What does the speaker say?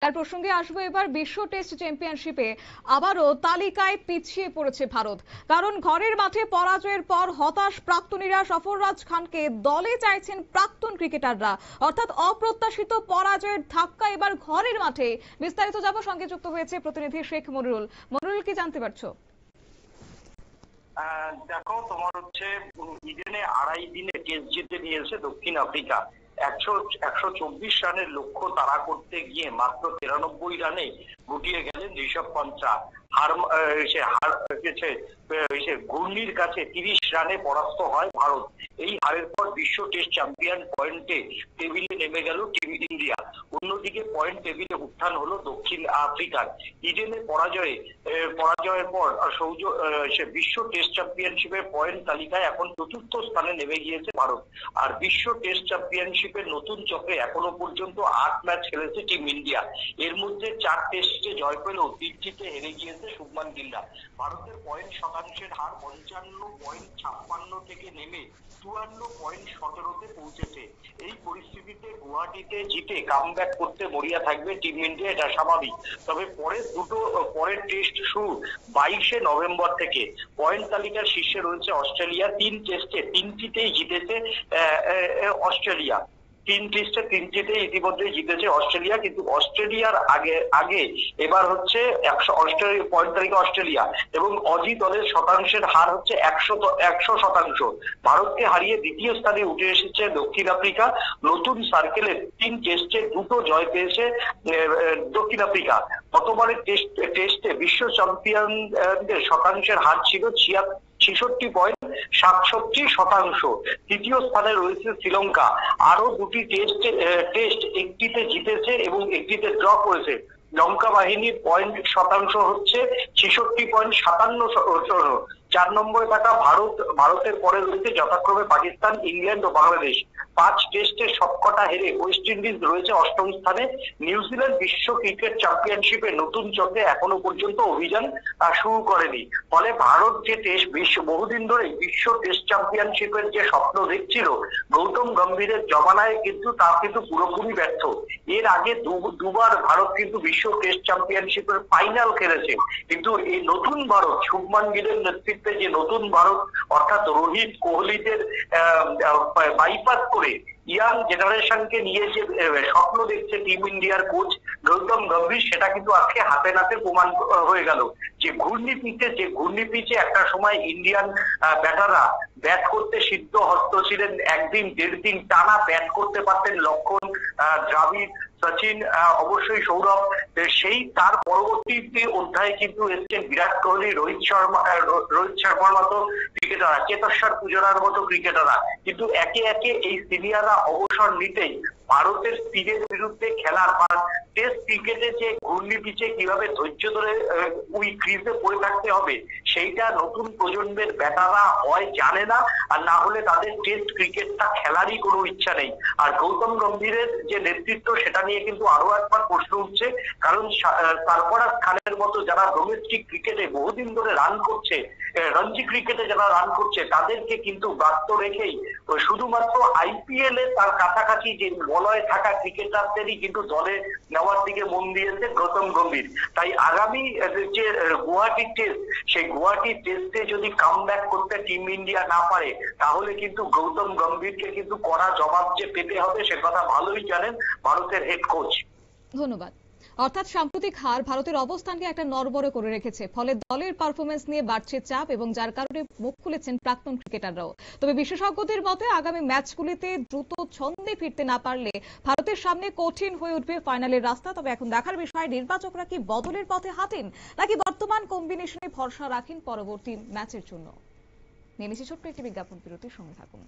তার প্রসঙ্গে আসবো এবার বিশ্ব টেস্ট চ্যাম্পিয়নশিপে আবারও তালিকায় পিছিয়ে পড়েছে ভারত। কারণ ঘরের মাঠে পরাজয়ের পর হতাশ প্রাক্তনীরা সফররাজ খানকে দলে চাইছেন প্রাক্তন ক্রিকেটাররা, অর্থাৎ অপ্রত্যাশিত পরাজয়ের ধাক্কা এবার ঘরের মাঠে। বিস্তারিত যাব, সঙ্গে যুক্ত হয়েছে প্রতিনিধি শেখ মনিরুল। মনিরুল, কি জানতে পারছো? দেখো, তোমার হচ্ছে ইডেনে 2.5 দিনে টেস্ট জিতে নিয়েছে দক্ষিণ আফ্রিকা। 124 রানের লক্ষ্য তাড়া করতে গিয়ে মাত্র 93 রানে গুটিয়ে গেলেন ঋষভ পান্থা। ঘূর্ণির কাছে 30 রানে পরাস্ত হয় ভারত। এই হারের পর বিশ্ব টেস্ট চ্যাম্পিয়ন পয়েন্টে টেবিলে নেমে গেল টিম ইন্ডিয়া। অন্যদিকে পয়েন্ট টেবিলে উত্থান হলো দক্ষিণ আফ্রিকার। ইডেনে পরাজয়ের পর বিশ্ব টেস্ট চ্যাম্পিয়নশিপের পয়েন্ট তালিকায় এখন 4র্থ স্থানে নেমে গিয়েছে ভারত। আর বিশ্ব টেস্ট চ্যাম্পিয়নশিপের নতুন চক্রে এখনো পর্যন্ত 8 ম্যাচ খেলেছে টিম ইন্ডিয়া। এর মধ্যে 4 টেস্টে জয় পেলেও 3টিতে হেরে গিয়েছে শুভমান গিল। ভারতের পয়েন্ট শতাংশের হার 55.56 থেকে নেমে 54.17-তে পৌঁছেছে। এই পরিস্থিতিতে গুয়াহাটিতে জিতে কামব্যাক করতে মরিয়া থাকবে টিম ইন্ডিয়া, এটা স্বাভাবিক। তবে পরের টেস্ট শুরু 22শে নভেম্বর থেকে। পয়েন্ট তালিকার শীর্ষে রয়েছে অস্ট্রেলিয়া। 3 টেস্টে 3টিতেই জিতেছে অস্ট্রেলিয়া। 3 টেস্টে 3টিতে ইতিমধ্যে জিতেছে অস্ট্রেলিয়া, কিন্তু অস্ট্রেলিয়ার আগে এবার হচ্ছে পয়েন্ট তালিকা অস্ট্রেলিয়া এবং অজি দলের শতাংশের হার হচ্ছে 100%। ভারতকে হারিয়ে 2য় স্থানে উঠে এসেছে দক্ষিণ আফ্রিকা। নতুন সার্কেলে 3 টেস্টে 2টো জয় পেয়েছে দক্ষিণ আফ্রিকা। গতবারের টেস্টে বিশ্ব চ্যাম্পিয়নদের শতাংশের হার ছিল 66.67%। 3য় স্থানে রয়েছে শ্রীলঙ্কা। আরো 2টি টেস্ট একটিতে জিতেছে এবং একটিতে ড্র করেছে। লঙ্কা বাহিনীর পয়েন্ট শতাংশ হচ্ছে 66.57। 4 নম্বরে থাকা ভারতের পরে রয়েছে যথাক্রমে পাকিস্তান, ইংল্যান্ড ও বাংলাদেশ। 5 টেস্টে সবকটা হেরে ওয়েস্ট ইন্ডিজ রয়েছে 8ম স্থানে। নিউজিল্যান্ড বিশ্ব ক্রিকেট চ্যাম্পিয়নশিপে নতুন চক্রে এখনো পর্যন্ত অভিযান শুরু করেনি। ফলে ভারত যে বহুদিন ধরে বিশ্ব টেস্ট চ্যাম্পিয়নশিপের যে স্বপ্ন দেখছিল গৌতম গম্ভীরের জমানায়, তা কিন্তু পুরোপুরি ব্যর্থ। এর আগে দুবার ভারত কিন্তু বিশ্ব টেস্ট চ্যাম্পিয়নশিপের ফাইনাল খেলেছে, কিন্তু এই নতুন ভারত, শুভমান গিলের নেতৃত্বে যে নতুন ভারত, অর্থাৎ রোহিত কোহলিদের বাইপাস করে ইয়াং জেনারেশনকে নিয়ে যে স্বপ্ন দেখছে টিম ইন্ডিয়ার কোচ গৌতম গম্ভীর, সেটা কিন্তু আজকে হাতে নাতে প্রমাণ হয়ে গেল। যে ঘূর্ণি পিচে একটা সময় ইন্ডিয়ান ব্যাটাররা ব্যাট করতে সিদ্ধ হস্ত ছিলেন। 1 দিন 1.5 দিন টানা ব্যাট করতে পারতেন লক্ষণ, দ্রাবিড়, সচিন, অবশ্যই সৌরভ। সেই তার পরবর্তী অধ্যায়ে কিন্তু এসছেন বিরাট কোহলি, রোহিত শর্মার মতো ক্রিকেটাররা, চেতেশ্বর পূজারার মতো ক্রিকেটাররা। কিন্তু একে একে এই সিনিয়ররা অবসর নিতেই ভারতের স্পিডের বিরুদ্ধে খেলার বা টেস্ট ক্রিকেটে যে ঘূর্ণি পিচে কিভাবে ধৈর্য ধরে ওই ক্রিজে পড়ে থাকতে হবে, সেইটা নতুন প্রজন্মের ব্যাটাররা হয় জানে না, আর না হলে তাদের টেস্ট ক্রিকেটটা খেলারই কোনো ইচ্ছা নেই। আর গৌতম গম্ভীরের যে নেতৃত্ব, সেটা নিয়ে কিন্তু আরো একবার প্রশ্ন উঠছে। কারণ সরফরাজ খানের মতো যারা ডোমেস্টিক ক্রিকেটে বহুদিন ধরে রান করছে, রঞ্জি ক্রিকেটে যারা রান করছে, তাদেরকে কিন্তু ব্যস্ত রেখেই শুধুমাত্র IPL এ তার কাছাকাছি যে বলয়ে থাকা ক্রিকেটারদেরই কিন্তু দলে নেওয়ার দিকে মন দিয়েছে গৌতম গম্ভীর। তাই আগামী যে গুয়াহাটি টেস্ট, সেই গুয়াহাটি টেস্টে যদি কামব্যাক করতে টিম ইন্ডিয়া না পারে, তাহলে কিন্তু গৌতম গম্ভীরকে কিন্তু কড়া জবাব যে পেতে হবে, সে কথা ভালোই জানেন ভারতের হেড কোচ। ধন্যবাদ। অর্থাৎ সাম্প্রতিক হার ভারতের অবস্থানকে একটা নড়বড়ে করে রেখেছে, ফলে দলের পারফরমেন্স নিয়ে বাড়ছে চাপ এবং যার কারণে মুখ খুলেছেন প্রাক্তন ক্রিকেটাররাও। তবে বিশেষজ্ঞদের মতে আগামী ম্যাচগুলিতে দ্রুত ছন্দে ফিরতে না পারলে ভারতের সামনে কঠিন হয়ে উঠবে ফাইনালের রাস্তা। তবে এখন দেখার বিষয়, নির্বাচকরা কি বদলের পথে হাঁটেন নাকি বর্তমান কম্বিনেশনে ভরসা রাখেন পরবর্তী ম্যাচের জন্য। নিয়ে নিচ্ছি ছোট্ট একটি বিজ্ঞাপন বিরতির সঙ্গে থাকুন।